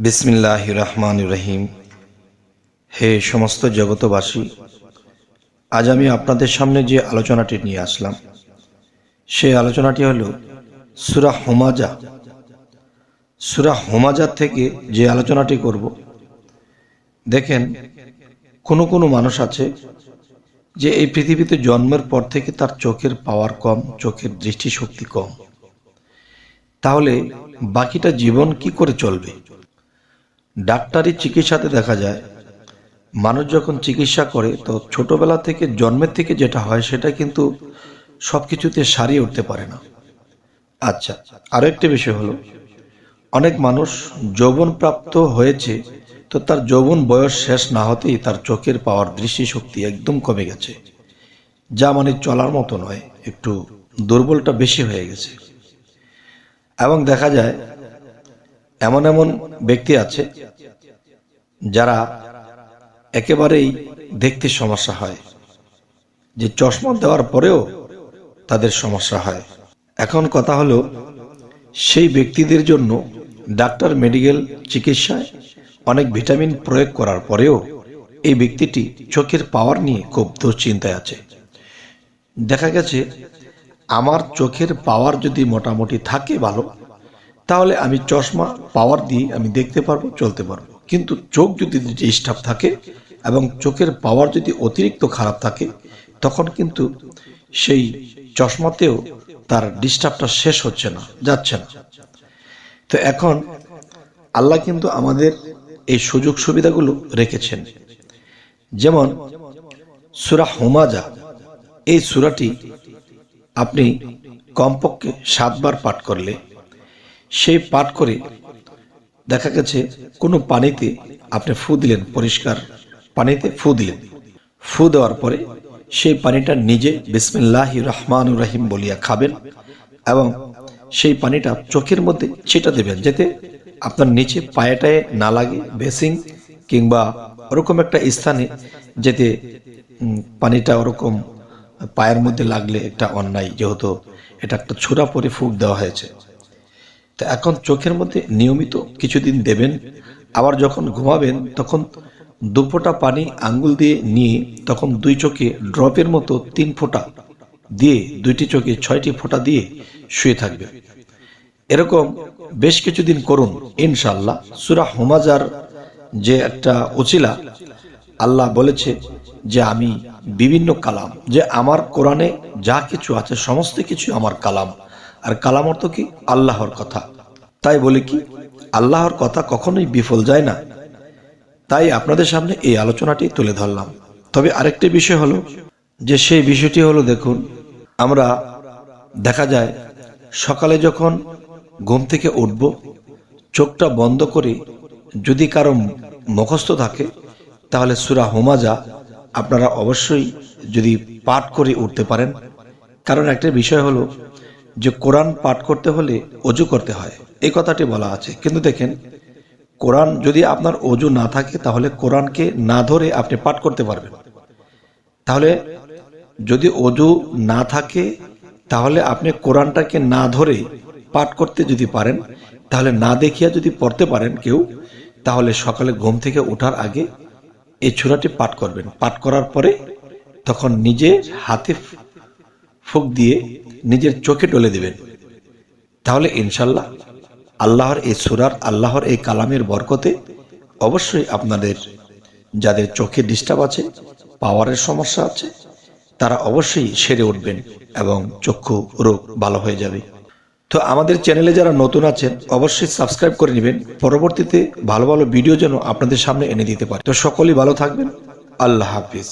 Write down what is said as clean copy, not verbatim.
বিসমিল্লাহির রহমানির রহিম। হে সমস্ত জগতবাসী, আজ আমি আপনাদের সামনে যে আলোচনাটি নিয়ে আসলাম সেই আলোচনাটি হলো সূরা হুমাজা। সূরা হুমাজা থেকে যে আলোচনাটি করব, দেখেন কোনো মানুষ আছে যে এই পৃথিবীতে জন্মের পর থেকে তার চোখের পাওয়ার কম, চোখের দৃষ্টিশক্তি কম। তাহলে বাকিটা জীবন কি করে চলবে? ডাক্তারি চিকিৎসাতে দেখা যায় মানুষ যখন চিকিৎসা করে তো ছোটবেলা থেকে, জন্মের থেকে যেটা হয় সেটা কিন্তু সবকিছুতে সারিয়ে উঠতে পারে না। আচ্ছা, আরো একটি বিষয় হলো, অনেক মানুষ যৌবন প্রাপ্ত হয়েছে তো তার যৌবন বয়স শেষ না হতেই তার চোখের পাওয়ার, দৃষ্টিশক্তি একদম কমে গেছে, যা মানে চলার মতো নয়, একটু দুর্বলটা বেশি হয়ে গেছে। এবং দেখা যায় এমন এমন ব্যক্তি আছে যারা একেবারেই দেখতে সমস্যা হয়, যে চশমা দেওয়ার পরেও তাদের সমস্যা হয়। এখন কথা হলো, সেই ব্যক্তিদের জন্য ডাক্তার মেডিকেল চিকিৎসায় অনেক ভিটামিন প্রয়োগ করার পরেও এই ব্যক্তিটি চোখের পাওয়ার নিয়ে খুব দুশ্চিন্তায় আছে। দেখা গেছে আমার চোখের পাওয়ার যদি মোটামুটি থাকে ভালো, তাহলে আমি চশমা পাওয়ার দিয়ে আমি দেখতে পারবো, চলতে পারবো। কিন্তু চোখ যদি ডিস্টার্ব থাকে এবং চোখের পাওয়ার যদি অতিরিক্ত খারাপ থাকে, তখন কিন্তু সেই চশমাতেও তার ডিস্টার্বটা শেষ হচ্ছে না, যাচ্ছে না। তো এখন আল্লাহ কিন্তু আমাদের এই সুযোগ সুবিধাগুলো রেখেছেন। যেমন সূরা হুমাজা, এই সূরাটি আপনি কমপক্ষে 7 বার পাঠ করলে, সেই পাঠ করে দেখা গেছে কোনো পানিতে আপনি ফু দিলেন, পরিষ্কার পানিতে ফু দিলেন, ফু দেওয়ার পরে সেই পানিটা নিজে বিসমিল্লাহির রহমানির রহিম বলিয়া খাবেন এবং সেই পানিটা চোখের মধ্যে ছিটা দেবেন, যাতে আপনার নিচে পায়েটায় না লাগে, বেসিং কিংবা ওরকম একটা স্থানে, যেতে পানিটা ওরকম পায়ের মধ্যে লাগলে একটা অন্যায়, যেহেতু এটা একটা ছোড়া পরে ফুক দেওয়া হয়েছে। তো এখন চোখের মধ্যে নিয়মিত কিছুদিন দেবেন। আবার যখন ঘুমাবেন তখন 2 ফোঁটা পানি আঙ্গুল দিয়ে নিয়ে তখন 2 চোখে ড্রপের মতো 3 ফোঁটা দিয়ে, 2টি চোখে 6টি ফোঁটা দিয়ে শুয়ে থাকবে। এরকম বেশ কিছুদিন করুন, ইনশাআল্লাহ। সূরা হুমাজার যে একটা ওসিলা, আল্লাহ বলেছে যে আমি বিভিন্ন কালাম, যে আমার কোরআনে যা কিছু আছে সমস্ত কিছু আমার কালাম। আর কালাম অর্থ কি? আল্লাহর কথা। তাই বলে কি আল্লাহর কথা কখনোই বিফল যায় না। তাই আপনাদের সামনে এই আলোচনাটি তুলে ধরলাম। তবে আরেকটি বিষয় হলো, যে সেই বিষয়টি হলো, দেখুন আমরা দেখা যায় সকালে যখন ঘুম থেকে উঠব, চোখটা বন্ধ করে যদি কারো মুখস্থ থাকে, তাহলে সূরা হুমাজা আপনারা অবশ্যই যদি পাঠ করে উঠতে পারেন। কারণ একটা বিষয় হলো যে কোরআন পাঠ করতে হলে ওযু করতে হয়, এই কথাটি বলা আছে। কিন্তু দেখেন, কোরআন যদি আপনার ওযু না থাকে, তাহলে কোরআনকে না ধরে আপনি পাঠ করতে পারবেন। তাহলে যদি ওযু না থাকে, তাহলে আপনি কোরআনটাকে না ধরে পাঠ করতে যদি পারেন, তাহলে না দেখিয়া যদি পড়তে পারেন কেউ, তাহলে সকালে ঘুম থেকে ওঠার আগে এই সূরাটি পাঠ করবেন। পাঠ করার পরে তখন নিজে হাতে ফুঁক দিয়ে নিজের চোখে ডলে দিবেন। তাহলে ইনশাল্লাহ আল্লাহর এই সূরার, আল্লাহর এই কালামের বরকতে অবশ্যই আপনাদের যাদের চোখে ডিস্টার্ব আছে, পাওয়ারের সমস্যা আছে, তারা অবশ্যই সেরে উঠবেন এবং চক্ষু রোগ ভালো হয়ে যাবে। তো আমাদের চ্যানেলে যারা নতুন আছেন অবশ্যই সাবস্ক্রাইব করে নেবেন, পরবর্তীতে ভালো ভালো ভিডিও যেন আপনাদের সামনে এনে দিতে পারে। তো সকলেই ভালো থাকবেন। আল্লাহ হাফিজ।